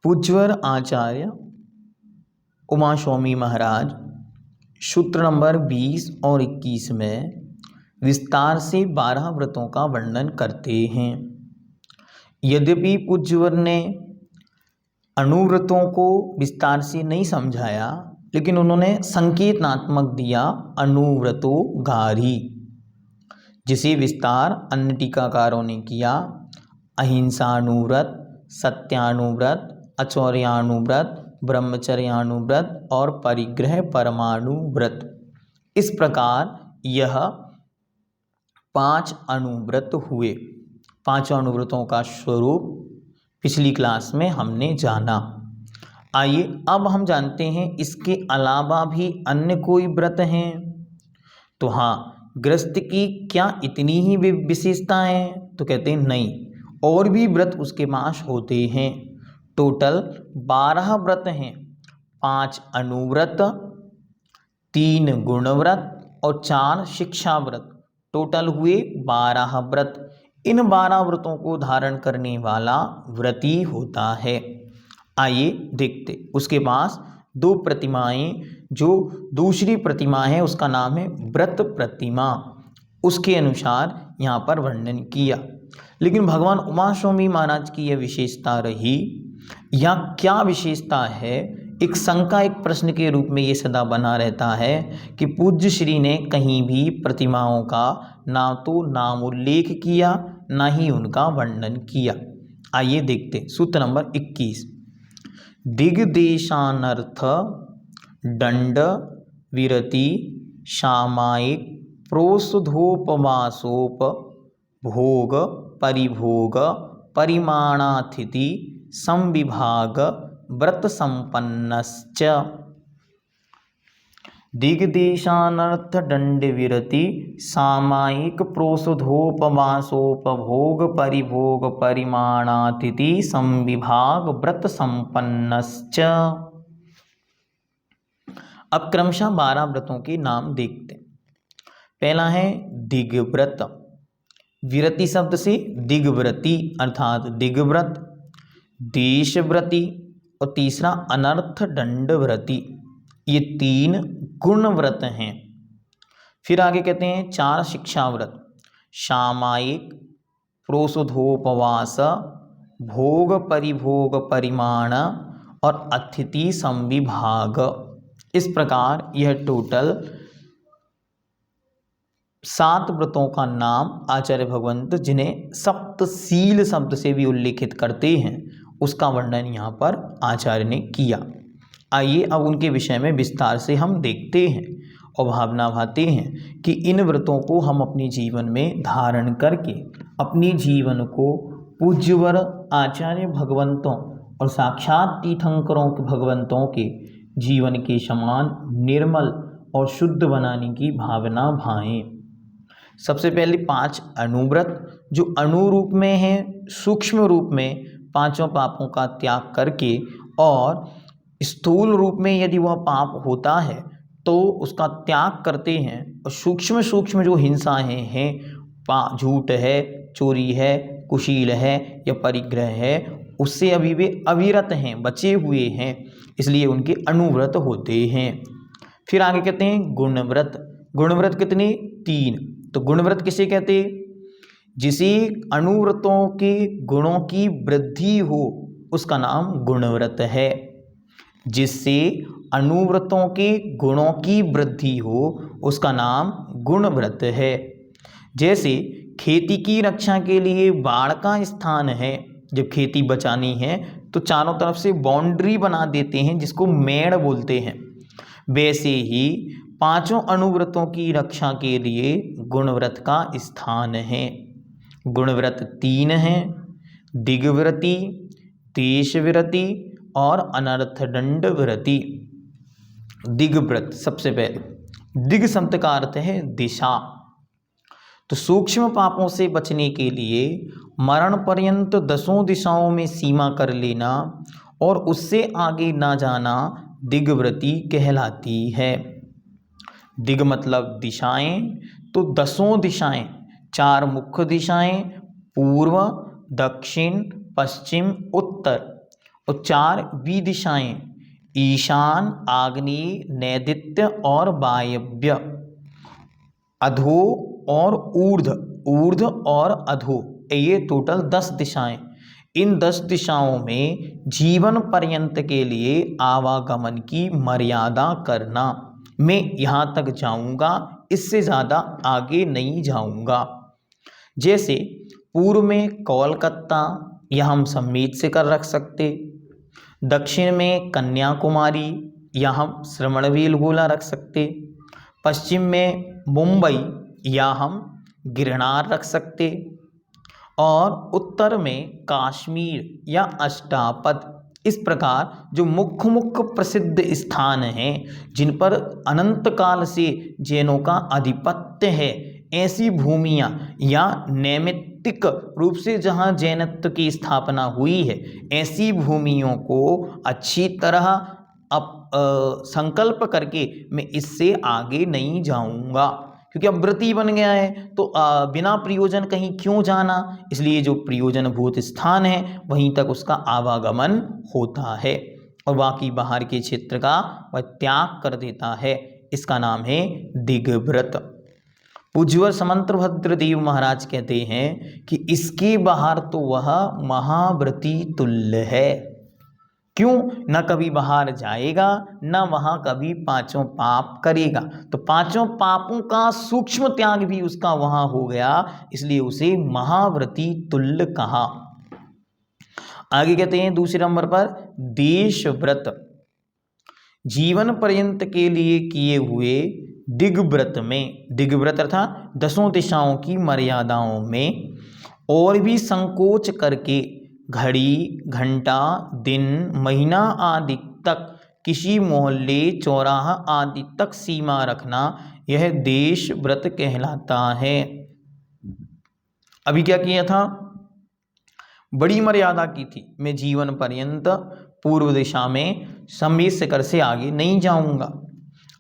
पूज्यवर आचार्य उमा स्वामी महाराज सूत्र नंबर 20 और 21 में विस्तार से 12 व्रतों का वर्णन करते हैं। यद्यपि पूज्यवर ने अनुव्रतों को विस्तार से नहीं समझाया, लेकिन उन्होंने संकेतनात्मक दिया अनुव्रतो गारी, जिसे विस्तार अन्य टीकाकारों ने किया। अहिंसानुव्रत, सत्यानुव्रत, अचौर्यानुव्रत, ब्रह्मचर्यानुव्रत और परिग्रह परमाणुव्रत। इस प्रकार यह 5 अनुव्रत हुए। 5 अनुव्रतों का स्वरूप पिछली क्लास में हमने जाना। आइए अब हम जानते हैं इसके अलावा भी अन्य कोई व्रत हैं। तो हाँ, गृहस्थ की क्या इतनी ही विशेषता है? तो कहते हैं नहीं, और भी व्रत उसके पास होते हैं। टोटल 12 व्रत हैं। 5 अनुव्रत, 3 गुणव्रत और 4 शिक्षा व्रत। टोटल हुए 12 व्रत। इन 12 व्रतों को धारण करने वाला व्रती होता है। आइए देखते। उसके पास 2 प्रतिमाएं, जो दूसरी प्रतिमा है उसका नाम है व्रत प्रतिमा, उसके अनुसार यहाँ पर वर्णन किया। लेकिन भगवान उमा स्वामी महाराज की यह विशेषता रही, या क्या विशेषता है? एक शंका, एक प्रश्न के रूप में ये सदा बना रहता है कि पूज्य श्री ने कहीं भी प्रतिमाओं का ना तो नाम उल्लेख किया, ना ही उनका वर्णन किया। आइए देखते। सूत्र नंबर 21, दिग्देशानर्थ दंड विरति सामायिक प्रोषधोपवासोप भोग परिभोग परिमाणातिथि संविभाग व्रत संपन्नश्च। दिग्देशानर्थ दंड विरति सामायिक प्रोषधोपवासोपभोग परिभोग परिमाणातिथि संविभाग व्रत संपन्नश्च। अब क्रमशः 12 व्रतों के नाम देखते। पहला है दिग्व्रत। विरति शब्द से दिग्व्रती अर्थात दिग्व्रत, देशव्रती और तीसरा अनर्थ दंडव्रती। ये 3 गुण व्रत हैं। फिर आगे कहते हैं 4 शिक्षा व्रत, सामायिक प्रोषधोपवास भोग परिभोग परिमाण और अतिथि संविभाग। इस प्रकार यह टोटल 7 व्रतों का नाम आचार्य भगवंत, जिन्हें सप्तशील शब्द से भी उल्लेखित करते हैं, उसका वर्णन यहाँ पर आचार्य ने किया। आइए अब उनके विषय में विस्तार से हम देखते हैं और भावना भाते हैं कि इन व्रतों को हम अपने जीवन में धारण करके अपने जीवन को पूज्यवर आचार्य भगवंतों और साक्षात तीर्थंकरों के भगवंतों के जीवन के समान निर्मल और शुद्ध बनाने की भावना भाएं। सबसे पहले 5 अनुव्रत, जो अनुरूप में हैं, सूक्ष्म रूप में 5 पापों का त्याग करके, और स्थूल रूप में यदि वह पाप होता है तो उसका त्याग करते हैं, और सूक्ष्म सूक्ष्म जो हिंसाएं हैं, झूठ है, चोरी है, कुशील है या परिग्रह है, उससे अभी वे अविरत हैं, बचे हुए हैं, इसलिए उनके अनुव्रत होते हैं। फिर आगे कहते हैं गुणव्रत। गुणव्रत कितने? 3। तो गुणव्रत किसे कहते? जिसे अनुव्रतों के गुणों की वृद्धि हो उसका नाम गुणव्रत है। जिससे अनुव्रतों के गुणों की वृद्धि हो उसका नाम गुणव्रत है। जैसे खेती की रक्षा के लिए बाढ़ का स्थान है, जब खेती बचानी है तो चारों तरफ से बाउंड्री बना देते हैं, जिसको मेड़ बोलते हैं। वैसे ही 5 अनुव्रतों की रक्षा के लिए गुणव्रत का स्थान है। गुणव्रत 3 हैं, दिग्व्रती, देशव्रती और अनर्थ दंड व्रती। दिग्व्रत, सबसे पहले दिग शब्द का अर्थ है दिशा। तो सूक्ष्म पापों से बचने के लिए मरण पर्यंत 10 दिशाओं में सीमा कर लेना और उससे आगे ना जाना दिग्व्रती कहलाती है। दिग मतलब दिशाएं, तो 10 दिशाएं, 4 मुख्य दिशाएं, पूर्व, दक्षिण, पश्चिम, उत्तर, और 4 विदिशाएं, ईशान, आग्नेय, नैऋत्य और वायव्य, अधो और ऊर्ध्व, ऊर्ध्व और अधो, ये टोटल 10 दिशाएं। इन 10 दिशाओं में जीवन पर्यंत के लिए आवागमन की मर्यादा करना। मैं यहाँ तक जाऊँगा, इससे ज़्यादा आगे नहीं जाऊँगा। जैसे पूर्व में कोलकाता, यह हम सम्मित से कर रख सकते। दक्षिण में कन्याकुमारी, या हम श्रवणबेलगोला रख सकते। पश्चिम में मुंबई, या हम गिरनार रख सकते। और उत्तर में कश्मीर या अष्टापद। इस प्रकार जो मुख्य मुख्य प्रसिद्ध स्थान हैं जिन पर अनंत काल से जैनों का आधिपत्य है, ऐसी भूमियां या नैमित्तिक रूप से जहां जैनत्व की स्थापना हुई है, ऐसी भूमियों को अच्छी तरह संकल्प करके मैं इससे आगे नहीं जाऊंगा, क्योंकि अब व्रती बन गया है तो बिना प्रयोजन कहीं क्यों जाना। इसलिए जो प्रयोजनभूत स्थान है वहीं तक उसका आवागमन होता है और बाकी बाहर के क्षेत्र का वह त्याग कर देता है। इसका नाम है दिग्व्रत। पूज्यवर समंतभद्र देव महाराज कहते हैं कि इसके बाहर तो वह महाव्रती तुल्य है। क्यों? न कभी बाहर जाएगा, न वहाँ कभी 5 पाप करेगा, तो 5 पापों का सूक्ष्म त्याग भी उसका वहाँ हो गया, इसलिए उसे महाव्रती तुल्य कहा। आगे कहते हैं दूसरे नंबर पर देशव्रत। जीवन पर्यंत के लिए किए हुए दिग्व्रत में, दिग्व्रत अर्थात 10 दिशाओं की मर्यादाओं में और भी संकोच करके घड़ी, घंटा, दिन, महीना आदि तक किसी मोहल्ले, चौराहा आदि तक सीमा रखना, यह देश व्रत कहलाता है। अभी क्या किया था? बड़ी मर्यादा की थी, मैं जीवन पर्यंत पूर्व दिशा में सम्मित शिखर से आगे नहीं जाऊंगा।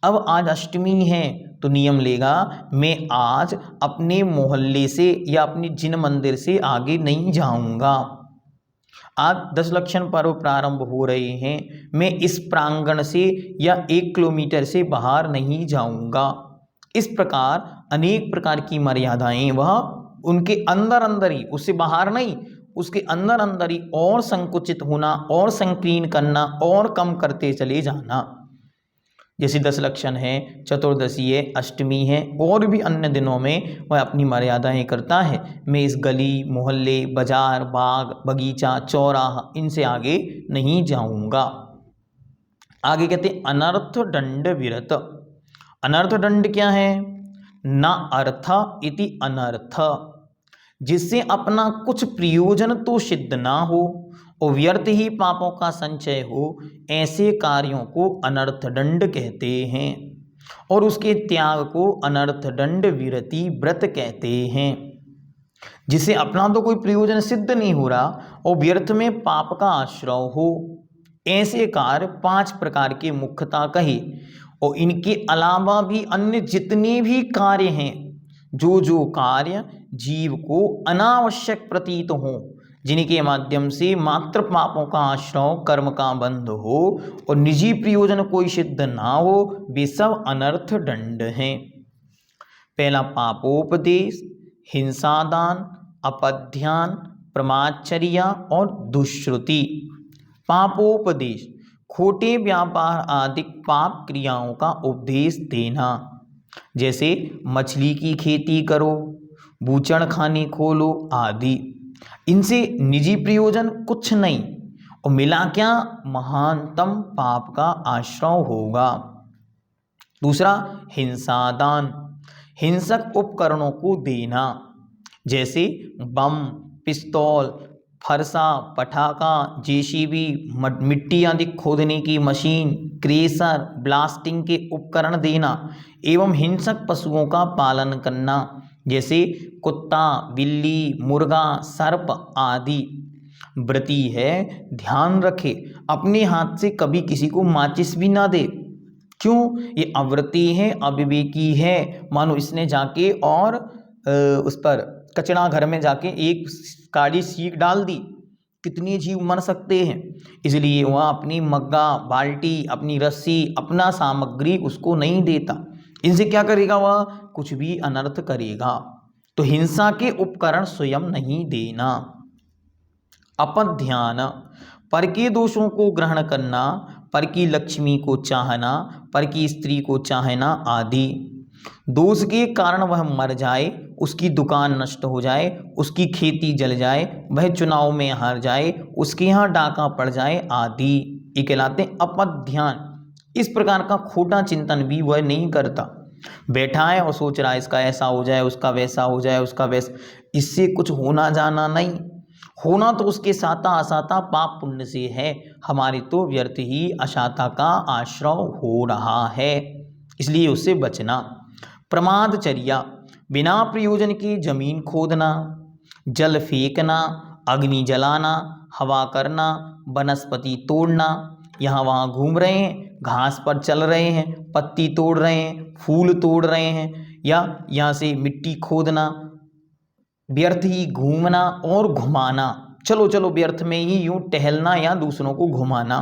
अब आज अष्टमी है तो नियम लेगा, मैं आज अपने मोहल्ले से या अपने जिन मंदिर से आगे नहीं जाऊंगा। आज 10 लक्षण पर्व प्रारंभ हो रहे हैं, मैं इस प्रांगण से या 1 किलोमीटर से बाहर नहीं जाऊंगा। इस प्रकार अनेक प्रकार की मर्यादाएं वह उनके अंदर अंदर ही, उससे बाहर नहीं, उसके अंदर अंदर ही और संकुचित होना और संकीर्ण करना और कम करते चले जाना। जैसे 10 लक्षण है, चतुर्दशी है, अष्टमी है और भी अन्य दिनों में वह अपनी मर्यादाएं करता है। मैं इस गली, मोहल्ले, बाजार, बाग, बगीचा, चौराहा इनसे आगे नहीं जाऊंगा। आगे कहते हैं अनर्थ दंड विरत। अनर्थ दंड क्या है? न अर्थ इति अनर्थ, जिससे अपना कुछ प्रयोजन तो सिद्ध ना हो और व्यर्थ ही पापों का संचय हो, ऐसे कार्यों को अनर्थ दंड कहते हैं और उसके त्याग को अनर्थ दंड विरति व्रत कहते हैं। जिसे अपना तो कोई प्रयोजन सिद्ध नहीं हो रहा और व्यर्थ में पाप का आश्रय हो, ऐसे कार्य 5 प्रकार के मुख्यता कहे और इनके अलावा भी अन्य जितने भी कार्य हैं, जो कार्य जीव को अनावश्यक प्रतीत हो, जिनके माध्यम से मात्र पापों का आश्रय, कर्म का बंध हो और निजी प्रयोजन कोई सिद्ध ना हो, वे सब अनर्थ दंड हैं। पहला पापोपदेश, हिंसादान, अपध्यान, प्रमाचर्या और दुष्श्रुति। पापोपदेश, खोटे व्यापार आदि पाप क्रियाओं का उपदेश देना, जैसे मछली की खेती करो, बूचड़ खाने खोलो आदि। इनसे निजी प्रयोजन कुछ नहीं और मिला क्या? महानतम पाप का आश्रय होगा। दूसरा हिंसादान, हिंसक उपकरणों को देना, जैसे बम, पिस्तौल, फरसा, पटाखा, जेसीबी, मिट्टी आदि खोदने की मशीन, क्रेशर, ब्लास्टिंग के उपकरण देना एवं हिंसक पशुओं का पालन करना, जैसे कुत्ता, बिल्ली, मुर्गा, सर्प आदि। व्रती है, ध्यान रखे अपने हाथ से कभी किसी को माचिस भी ना दे। क्यों? ये अव्रती है, अविवेकी है। मानो इसने जाके और उस पर कचरा घर में जाके एक काली सीख डाल दी कितने जीव मर सकते हैं, इसलिए वह अपनी मग्गा, बाल्टी, अपनी रस्सी, अपना सामग्री उसको नहीं देता। इनसे क्या करेगा, वह कुछ भी अनर्थ करेगा। तो हिंसा के उपकरण स्वयं नहीं देना। अपध्यान, पर के दोषों को ग्रहण करना, पर की लक्ष्मी को चाहना, पर की स्त्री को चाहना आदि। दोष के कारण वह मर जाए, उसकी दुकान नष्ट हो जाए, उसकी खेती जल जाए, वह चुनाव में हार जाए, उसके यहाँ डाका पड़ जाए आदि, ये कहलाते हैं अपध्यान। इस प्रकार का खोटा चिंतन भी वह नहीं करता। बैठा है और सोच रहा है इसका ऐसा हो जाए, उसका वैसा हो जाए, उसका वैसा, इससे कुछ होना जाना नहीं। होना तो उसके साता असाता पाप पुण्य से है, हमारी तो व्यर्थ ही असाता का आश्रय हो रहा है, इसलिए उससे बचना। प्रमादचर्या, बिना प्रयोजन की जमीन खोदना, जल फेंकना, अग्नि जलाना, हवा करना, वनस्पति तोड़ना, यहाँ वहाँ घूम रहे हैं, घास पर चल रहे हैं, पत्ती तोड़ रहे हैं, फूल तोड़ रहे हैं, या यहाँ से मिट्टी खोदना, व्यर्थ ही घूमना और घुमाना, चलो चलो व्यर्थ में ही यूं टहलना या दूसरों को घुमाना।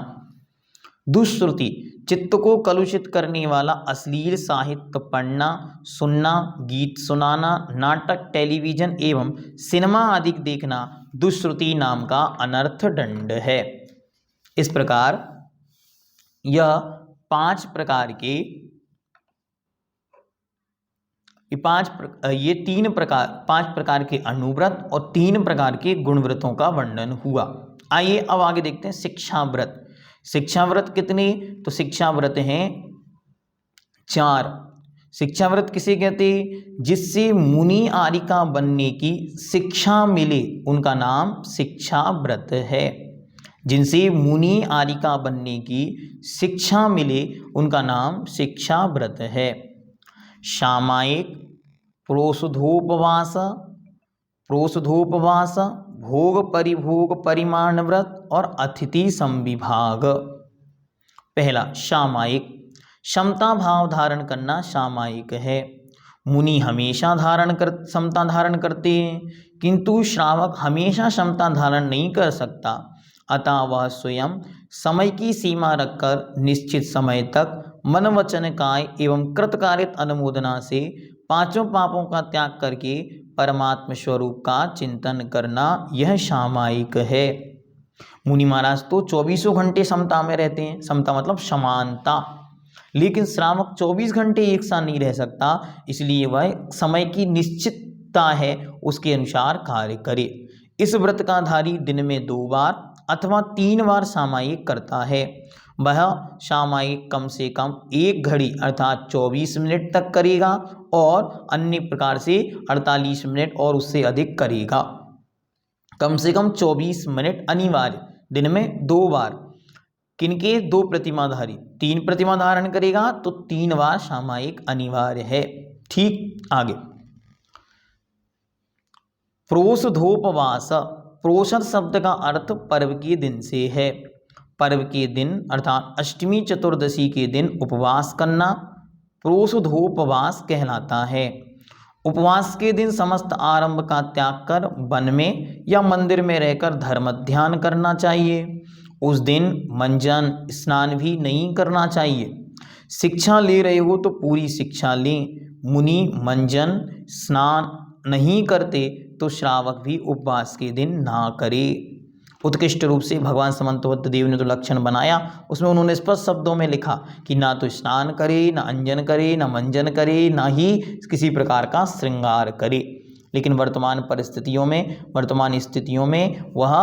दुष्श्रुति, चित्त को कलुषित करने वाला अश्लील साहित्य पढ़ना, सुनना, गीत सुनाना, नाटक, टेलीविजन एवं सिनेमा आदि देखना दुष्श्रुति नाम का अनर्थ दंड है। इस प्रकार यह पांच प्रकार के अनुव्रत और 3 प्रकार के गुणव्रतों का वर्णन हुआ। आइए अब आगे देखते हैं शिक्षाव्रत। शिक्षाव्रत कितने, तो शिक्षाव्रत हैं 4। शिक्षाव्रत किसे कहते हैं, जिससे मुनि आरिका बनने की शिक्षा मिले उनका नाम शिक्षाव्रत है। जिनसे मुनि आरिका बनने की शिक्षा मिले उनका नाम शिक्षाव्रत है। सामायिक, प्रोषधोपवास, भोग परिभोग परिमाण व्रत और अतिथि संविभाग। पहला सामायिक, समता भाव धारण करना सामायिक है। मुनि हमेशा समता धारण करते हैं, किंतु श्रावक हमेशा समता धारण नहीं कर सकता, अतः वह स्वयं समय की सीमा रखकर निश्चित समय तक मन वचन काय एवं कृतकार्यत अनुमोदना से 5 पापों का त्याग करके परमात्म स्वरूप का चिंतन करना, यह सामायिक है। मुनि महाराज तो 24 घंटे समता में रहते हैं, समता मतलब समानता, लेकिन श्रावक 24 घंटे एक साथ नहीं रह सकता, इसलिए वह समय की निश्चितता है उसके अनुसार कार्य करे। इस व्रत का धारी दिन में 2 बार अथवा 3 बार सामायिक करता है। वह सामायिक कम से कम 1 घड़ी अर्थात 24 मिनट तक करेगा और अन्य प्रकार से 48 मिनट और उससे अधिक करेगा। कम से कम 24 मिनट अनिवार्य, दिन में 2 बार। किनके, 2 प्रतिमाधारी, 3 प्रतिमा धारण करेगा तो 3 बार सामायिक अनिवार्य है। ठीक, आगे प्रोषधोपवास। प्रोषध शब्द का अर्थ पर्व के दिन से है। पर्व के दिन अर्थात अष्टमी चतुर्दशी के दिन उपवास करना प्रोषधोपवास कहलाता है। उपवास के दिन समस्त आरंभ का त्याग कर वन में या मंदिर में रहकर धर्म ध्यान करना चाहिए। उस दिन मंजन स्नान भी नहीं करना चाहिए। शिक्षा ले रहे हो तो पूरी शिक्षा लें। मुनि मंजन स्नान नहीं करते तो श्रावक भी उपवास के दिन ना करे। उत्कृष्ट रूप से भगवान समंतवत देव ने तो लक्षण बनाया, उसमें उन्होंने स्पष्ट शब्दों में लिखा कि ना तो स्नान करे, ना अंजन करे, ना मंजन करे, ना ही किसी प्रकार का श्रृंगार करे। लेकिन वर्तमान स्थितियों में वह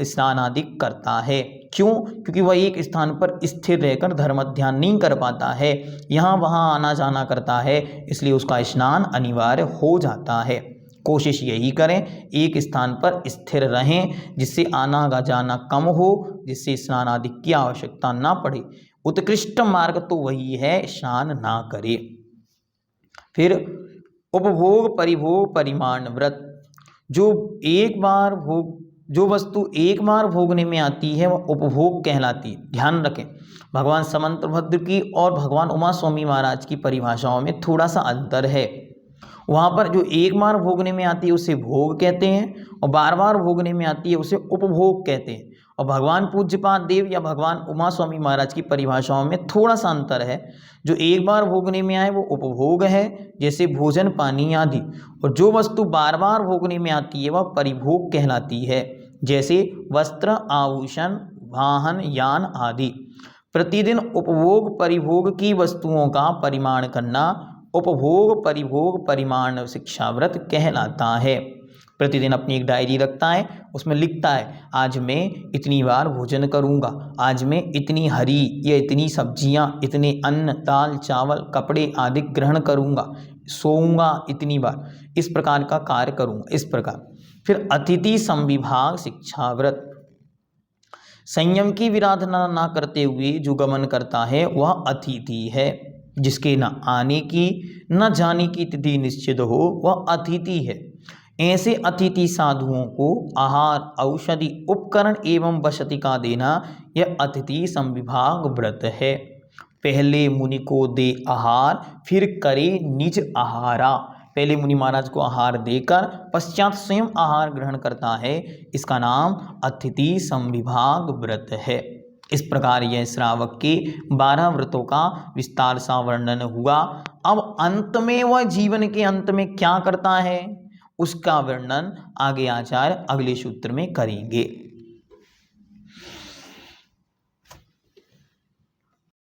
स्नान आदि करता है। क्यों? क्योंकि वह एक स्थान पर स्थिर रहकर धर्म ध्यान नहीं कर पाता है, यहाँ वहाँ आना जाना करता है, इसलिए उसका स्नान अनिवार्य हो जाता है। कोशिश यही करें एक स्थान पर स्थिर रहें, जिससे आना जाना कम हो, जिससे स्नान आदि की आवश्यकता ना पड़े। उत्कृष्ट मार्ग तो वही है, स्नान ना करे। फिर उपभोग परिभोग परिमाण व्रत। जो वस्तु एक बार भोगने में आती है वह उपभोग कहलाती है। ध्यान रखें, भगवान समंतभद्र की और भगवान उमा स्वामी महाराज की परिभाषाओं में थोड़ा सा अंतर है। वहाँ पर जो एक बार भोगने में आती है उसे भोग कहते हैं, और बार बार भोगने में आती है उसे उपभोग कहते हैं। और भगवान पूज्यपाद देव या भगवान उमा स्वामी महाराज की परिभाषाओं में थोड़ा सा अंतर है। जो एक बार भोगने में आए वो उपभोग है, जैसे भोजन पानी आदि, और जो वस्तु बार बार भोगने में आती है वह परिभोग कहलाती है, जैसे वस्त्र, आभूषण, वाहन, यान आदि। प्रतिदिन उपभोग परिभोग की वस्तुओं का परिमाण करना उपभोग परिभोग परिमाण शिक्षाव्रत कहलाता है। प्रतिदिन अपनी एक डायरी रखता है, उसमें लिखता है आज मैं इतनी बार भोजन करूंगा, आज मैं इतनी हरी या इतनी सब्जियां, इतने अन्न, दाल, चावल, कपड़े आदि ग्रहण करूंगा, सोऊंगा इतनी बार, इस प्रकार का कार्य करूंगा, इस प्रकार। फिर अतिथि संविभाग शिक्षाव्रत, संयम की विराधना न करते हुए जो गमन करता है वह अतिथि है। जिसके न आने की न जाने की तिथि निश्चित हो वह अतिथि है। ऐसे अतिथि साधुओं को आहार, औषधि, उपकरण एवं वसति का देना यह अतिथि संविभाग व्रत है। पहले मुनि को दे आहार, फिर करे निज आहारा। पहले मुनि महाराज को आहार देकर पश्चात स्वयं आहार ग्रहण करता है, इसका नाम अतिथि संविभाग व्रत है। इस प्रकार यह श्रावक के 12 व्रतों का विस्तार सा वर्णन हुआ। अब अंत में वह जीवन के अंत में क्या करता है उसका वर्णन आगे आचार्य अगले सूत्र में करेंगे।